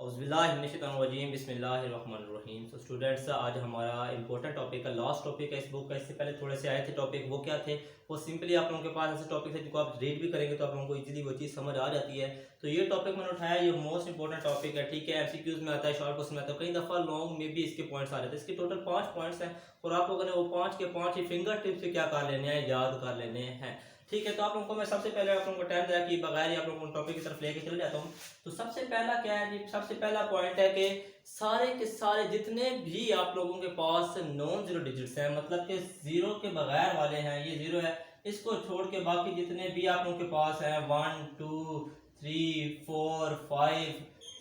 औज़ुबिल्लाहिमिनश्शैतानिर्रजीम बिस्मिल्लाहिर्रहमानिर्रहीम। So students, आज हमारा इंपॉर्टेंट टॉपिक है, लास्ट टॉपिक है इस बुक का। इससे पहले थोड़े से आए थे टॉपिक, वो क्या थे? वो सिंपली आप लोगों के पास ऐसे टॉपिक है जिनको आप रीड भी करेंगे तो आप लोगों को इजीली वो चीज़ समझ आ जाती है। तो ये टॉपिक मैंने उठाया, ये मोस्ट इंपॉर्टेंट टॉपिक है, ठीक है। एमसीक्यूज में आता है, शॉर्ट क्वेश्चन में आता है, कई दफ़ा लॉन्ग में भी इसके पॉइंट्स आ जाते हैं। इसके टोटल 5 पॉइंट्स हैं और आप लोगों ने वो 5 के 5 ही फिंगर टिप से क्या कर लेने हैं, याद कर लेने हैं, ठीक है। तो आप लोगों को मैं सबसे पहले आप लोगों को टाइम दिया कि बगैर ही आप लोगों को टॉपिक की तरफ लेके चले जाता हूँ। तो सबसे पहला क्या है जी, सबसे पहला पॉइंट है कि सारे के सारे जितने भी आप लोगों के पास नॉन जीरो डिजिट्स हैं, मतलब कि जीरो के बगैर वाले हैं, ये जीरो है, इसको छोड़ के बाकी जितने भी आप लोगों के पास हैं 1 2 3 4 5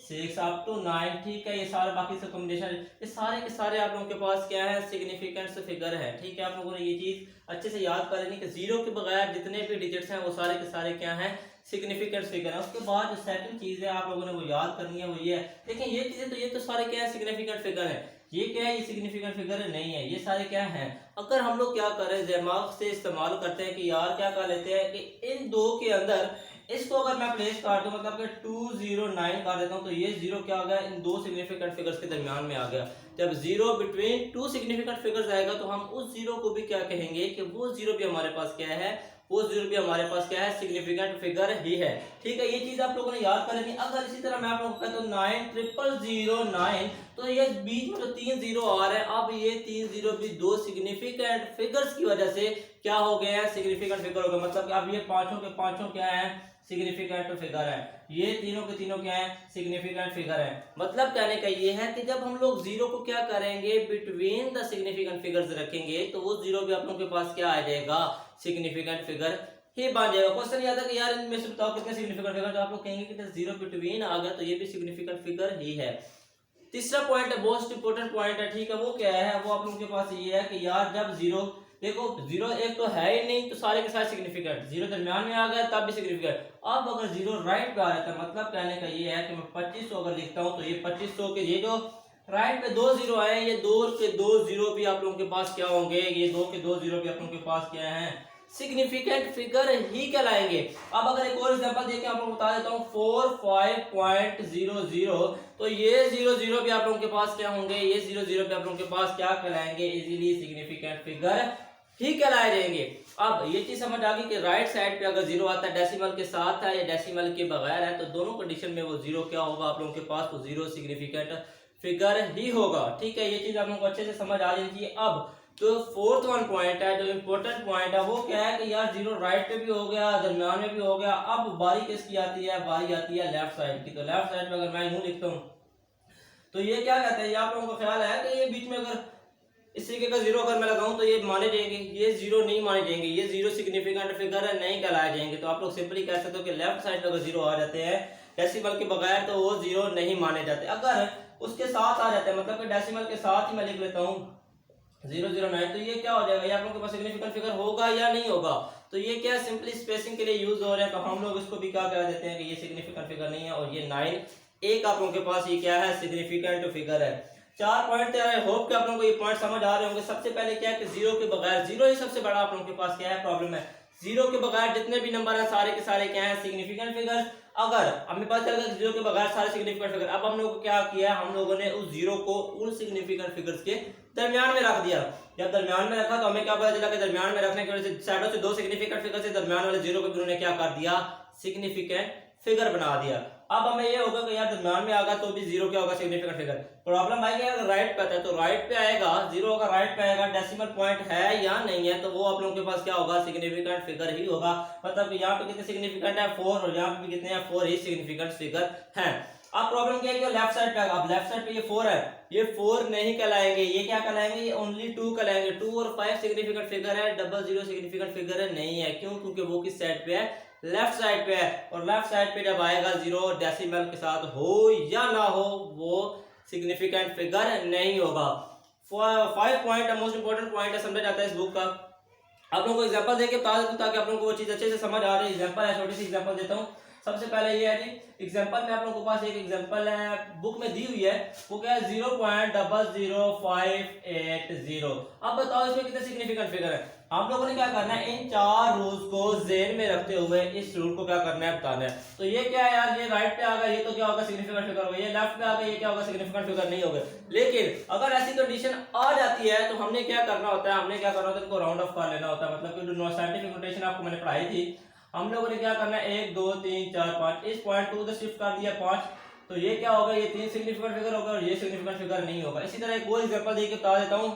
6 अप टू 9, ठीक है, ये सारे बाकी से कॉम्बिनेशन, ये सारे के सारे आप लोगों के पास क्या है, सिग्निफिकेंट फिगर है, ठीक है। आप लोगों ने ये चीज अच्छे से याद कर लेनी कि जीरो के बगैर जितने भी डिजिट्स हैं वो सारे के सारे क्या हैं, सिग्निफिकेंट फिगर है। उसके बाद जो सेकंड चीज है आप लोगों ने वो याद करनी है, वो ये है, देखिए ये चीजें तो ये तो सारे क्या है, सिग्निफिकेंट फिगर है। ये क्या है, ये सिग्निफिकेंट फिगर नहीं है, ये सारे क्या हैं। अगर हम लोग क्या करें, दिमाग से इस्तेमाल करते हैं कि यार क्या कर लेते हैं कि इन दो के अंदर इसको अगर मैं प्लेस कर दूं, मतलब कि 209 कर देता हूं, तो ये जीरो क्या आ गया, इन दो सिग्निफिकेंट फिगर्स के दरमियान में आ गया। जब zero between two significant figures आएगा तो हम उस जीरो को भी क्या कहेंगे कि वो जीरो भी हमारे पास क्या है, वो जीरो भी हमारे पास क्या है, सिग्निफिकेंट फिगर ही है, ठीक है। ये चीज आप लोगों ने याद कर लेनी। अगर इसी तरह मैं आप लोगों को कहता हूं 9009, तो ये बीच में तो 3 जीरो आ रहा है, अब ये 3 जीरो भी दो सिग्निफिकेंट फिगर्स की वजह से क्या हो गए हैं, सिग्निफिकेंट फिगर हो गए। मतलब कि अब ये पांचों के पांचों क्या है, सिग्निफिकेंट फिगर है, ये तीनों के तीनों क्या है, सिग्निफिकेंट फिगर है। मतलब कहने का ये है कि जब हम लोग जीरो को क्या करेंगे, बिटवीन द सिग्निफिकेंट फिगर्स रखेंगे, तो वो जीरो भी आप लोगों के पास क्या आ जाएगा, सिग्निफिकेंट फिगर ही बन जाएगा। क्वेश्चन ये आता है कि यार इनमें से बताओ कितने सिग्निफिकेंट फिगर, तो आप लोग कहेंगे कि जीरो बिटवीन आ गया तो ये भी सिग्निफिकेंट फिगर ही है। तीसरा पॉइंट है, मोस्ट इंपोर्टेंट पॉइंट है, ठीक है। वो क्या है, वो आप लोगों के पास ये है कि यार जब जीरो, देखो जीरो एक तो है ही नहीं, तो सारे के सारे सिग्निफिकेंट, जीरो दरमियान में आ गया तब भी सिग्निफिकेंट। अब अगर जीरो राइट पे आ जाता है, मतलब कहने का ये है कि मैं 2500 अगर लिखता हूं, तो ये 2500 के ये जो राइट पे दो जीरो आए, ये दो के दो जीरो भी आप लोगों के पास क्या होंगे, ये दो के दो जीरो भी आप लोगों के पास क्या है, सिग्निफिकेंट फिगर ही कहलाएंगे। अब अगर एक और एग्जांपल देके आपको बता देता हूं 45.00, तो ये 00 भी आप लोगों के पास क्या होंगे, ये 00 भी आप लोगों के पास क्या कहलाएंगे, इजीली सिग्निफिकेंट फिगर ही कहलाए जाएंगे। अब ये चीज समझ आ गई कि राइट साइड पे अगर जीरो आता है, डेसिमल के साथ है या डेसिमल के बगैर है, तो दोनों कंडीशन में वो जीरो क्या होगा आप लोगों के पास, तो जीरो सिग्निफिकेंट फिगर ही होगा, ठीक है। ये चीज आप लोगों को अच्छे से समझ आ जानी चाहिए। अब तो फोर्थ वन पॉइंट है, जो इम्पोर्टेंट पॉइंट है, वो क्या है कि यार जीरो राइट पे भी हो गया, दरमियान में भी हो गया, अब बारी किसकी आती है, बारी आती है लेफ्ट साइड की। तो लेफ्ट साइड में अगर मैं यूं लिखता हूं, तो ये क्या कहते हैं, ये आप लोगों को ख्याल है कि ये बीच में अगर इस तरीके का जीरो अगर मैं लगाऊं तो ये माने जाएंगे, ये जीरो नहीं माने जाएंगे, ये जीरो सिग्निफिकेंट फिगर नहीं कहलाए जाएंगे। तो आप लोग सिंपली कह सकते हो कि लेफ्ट साइड पे अगर जीरो आ जाते हैं डेसिमल के बगैर, तो वो जीरो नहीं माने जाते। अगर उसके साथ आ जाते हैं, मतलब कि डेसिमल के साथ ही मैं लिख लेता हूँ 009, तो ये क्या हो जाएगा, ये आप लोगों के पास सिग्निफिकेंट फिगर होगा या नहीं होगा। तो ये क्या सिंपली स्पेसिंग के लिए यूज हो रहे हैं, तो हम लोग इसको भी क्या कह देते हैं कि ये सिग्निफिकेंट फिगर नहीं है, और ये 9 एक आप लोगों के पास ये क्या है, सिग्निफिकेंट फिगर है। 4 पॉइंट थे, आई होप कि आप लोगों को ये पॉइंट समझ आ रहे होंगे। सबसे पहले क्या है कि जीरो के बगैर, जीरो ही सबसे बड़ा आप लोगों के पास क्या है, प्रॉब्लम है। जीरो के बगैर जितने भी नंबर हैं सारे के सारे क्या हैं, सिग्निफिकेंट फिगर। अगर हमें पता चल गया जीरो के बगैर सारे सिग्निफिकेंट फिगर, अब हम लोगों को क्या किया, हम लोगों ने उस जीरो को उन सिग्निफिकेंट फिगर्स के दरमियान में रख दिया। जब दरमियान में रखा तो हमें क्या पता चला कि दरमियान में रखने की वजह से साइडों से दो सिग्निफिकेंट फिगर से दरमियान वाले जीरो को भी उन्होंने क्या कर दिया, सिग्निफिकेंट फिगर बना दिया। अब हमें ये होगा कि यार दरमियान में आएगा तो भी जीरो क्या होगा, सिग्निफिकेंट फिगर। प्रॉब्लम आएगी अगर राइट पे आता है, तो राइट पे आएगा, जीरो अगर राइट पे आएगा, डेसिमल पॉइंट है या नहीं है, तो वो आप लोगों के पास क्या होगा, सिग्निफिकेंट फिगर ही होगा। मतलब यहाँ पे कितने सिग्निफिकेंट है, 4, और यहाँ पे भी कितने हैं, 4 ही सिग्निफिकेंट फिगर है। अब प्रॉब्लम क्या है कि लेफ्ट साइड पे आएगा, अब लेफ्ट साइड पे ये 4 है, ये 4 नहीं कहलाएंगे, ये क्या कहलाएंगे, ये ओनली 2 कहलाएंगे। 2 और 5 सिग्निफिकेंट फिगर है, 00 सिग्निफिकेंट फिगर नहीं है। क्यों? क्योंकि वो किस साइड पे है, लेफ्ट साइड पे है, और लेफ्ट साइड पे जब आएगा जीरो डेसिमल के साथ हो या ना हो, वो सिग्निफिकेंट फिगर नहीं होगा। 5 पॉइंट है, मोस्ट इंपोर्टेंट पॉइंट है, समझा जाता है इस बुक का। आप लोगों को एग्जांपल देके बता देता हूं ताकि आप लोगों को वो चीज अच्छे से समझ आ रही है। एग्जांपल है, छोटी सी एग्जांपल देता हूं। सबसे पहले ये है जी, एग्जांपल में आप लोगों के पास एक एग्जांपल है, बुक में दी हुई है, वो क्या है, 0.00580। अब बताओ इसमें कितने सिग्निफिकेंट फिगर है। हम लोगों ने क्या करना है, इन 4 रूल्स को ज़हन में रखते हुए इस रूल को क्या करना है, बताना है। तो ये क्या है यार, ये राइट पे आ गया, ये तो क्या होगा, सिग्निफिकेंट फिगर होगा। ये लेफ्ट पे आ गया, ये क्या होगा, सिग्निफिकेंट फिगर नहीं होगा। लेकिन अगर ऐसी कंडीशन आ जाती है तो हमने क्या करना होता है, इनको राउंड ऑफ कर लेना होता है। मतलब कि साइंटिफिक नोटेशन आपको मैंने पढ़ाई थी। हम लोगों ने क्या करना है, 1 2 3 4 5, इस पॉइंट को उधर शिफ्ट कर दिया 5, तो ये क्या होगा, ये 3 सिग्निफिकेंट फिगर होगा और ये सिग्निफिकेंट फिगर नहीं होगा। इसी तरह एक और एग्जांपल देके बता देता हूं,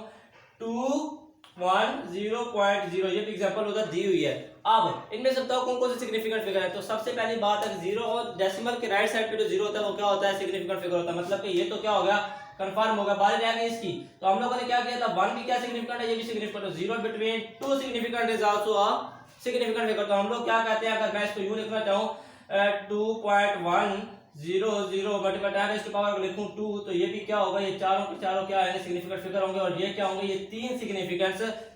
2 1 0.0, ये भी एग्जांपल उधर दी हुई है। अब इनमें से बताओ कौन कौन से सिग्निफिकेंट फिगर है। तो सबसे पहली बात है, 0 और डेसिमल के राइट साइड पे जो 0 होता है वो क्या होता है, सिग्निफिकेंट फिगर होता है। मतलब कि ये तो क्या होगा, कंफर्म होगा, बारी रह गई इसकी। तो हम लोगों ने क्या किया था, 1 भी क्या सिग्निफिकेंट है, ये भी सिग्निफिकेंट है। 0 between 2 significant is also a significant figure. तो हम लोग क्या कहते हैं, अगर मैं इसको यूं लिखना चाहूं, 2.100 मल्टीप्लाई 10 टू पावर लिखूं 2, तो ये भी क्या होगा, ये चारों के चारों क्या है, सिग्निफिकेंट फिगर होंगे। और ये क्या होंगे, ये 3 सिग्निफिकेंट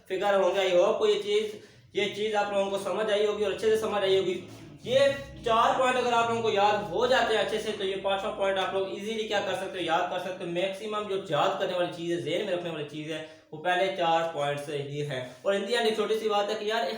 फिगर होंगे। आई होप को ये चीज आप लोगों को समझ आई होगी और अच्छे से समझ आई होगी। ये 4 पॉइंट अगर आप लोगों को याद हो जाते हैं अच्छे से, तो ये 5वां पॉइंट आप लोग इजीली क्या कर सकते हो, याद कर सकते हो। मैक्सिमम जो याद करने वाली चीज है, ज़हन में रखने वाली चीज है, वो पहले 4 पॉइंट से ही है। और इन दी एंड एक छोटी सी बात है कि यार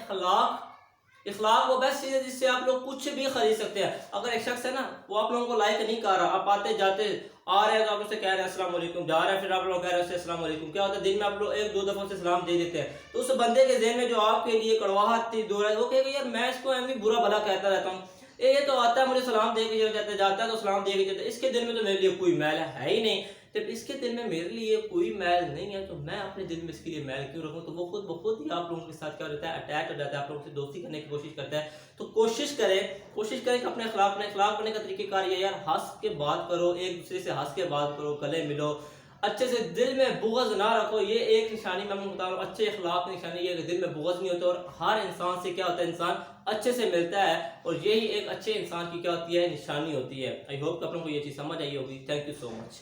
इखलाक वो बेस्ट चीज है जिससे आप लोग कुछ भी खरीद सकते हैं। अगर एक शख्स है ना, वो आप लोगों को लाइक नहीं कर रहा, आप आते जाते आ रहे हैं तो आप उससे कह रहे हैं अस्सलाम वालेकुम, जा रहे हैं फिर आप लोग कह रहे हैं उससे अस्सलाम वालेकुम, क्या होता है, दिन में आप लोग 1-2 दफा से सलाम दे देते हैं। तो उस बंदे के ज़हन में जो आपके लिए कड़वाहट थी, दूर है, वो कहेगा यार मैं इसको एम बुरा भला कहता रहता हूँ, ये तो आता है मुझे सलाम दे के जाता है तो सलाम दे के जाता है, इसके दिल में तो मेरे लिए कोई मैल है ही नहीं। जब इसके दिल में मेरे लिए कोई मैल नहीं है तो मैं अपने दिल में इसके लिए मैल क्यों रखूं। तो वो खुद ब खुद ही आप लोगों के साथ क्या होता है, अटैच हो जाता है, आप लोगों से दोस्ती करने की कोशिश करता है। तो कोशिश करें कि अपने अखलाक बनने का तरीकेकार ये यार, हंस के बात करो, एक दूसरे से हंस के बात करो, गले मिलो, अच्छे से, दिल में बुग़्ज़ ना रखो। ये एक निशानी मैं बता रहा हूँ, अच्छे अखलाक की निशानी ये है कि दिल में बुग़्ज़ नहीं होता। और हर इंसान से क्या होता है, इंसान अच्छे से मिलता है, और यही एक अच्छे इंसान की क्या होती है, निशानी होती है। आई होप कि आप लोगों को ये चीज़ समझ आई होगी। Thank you so much.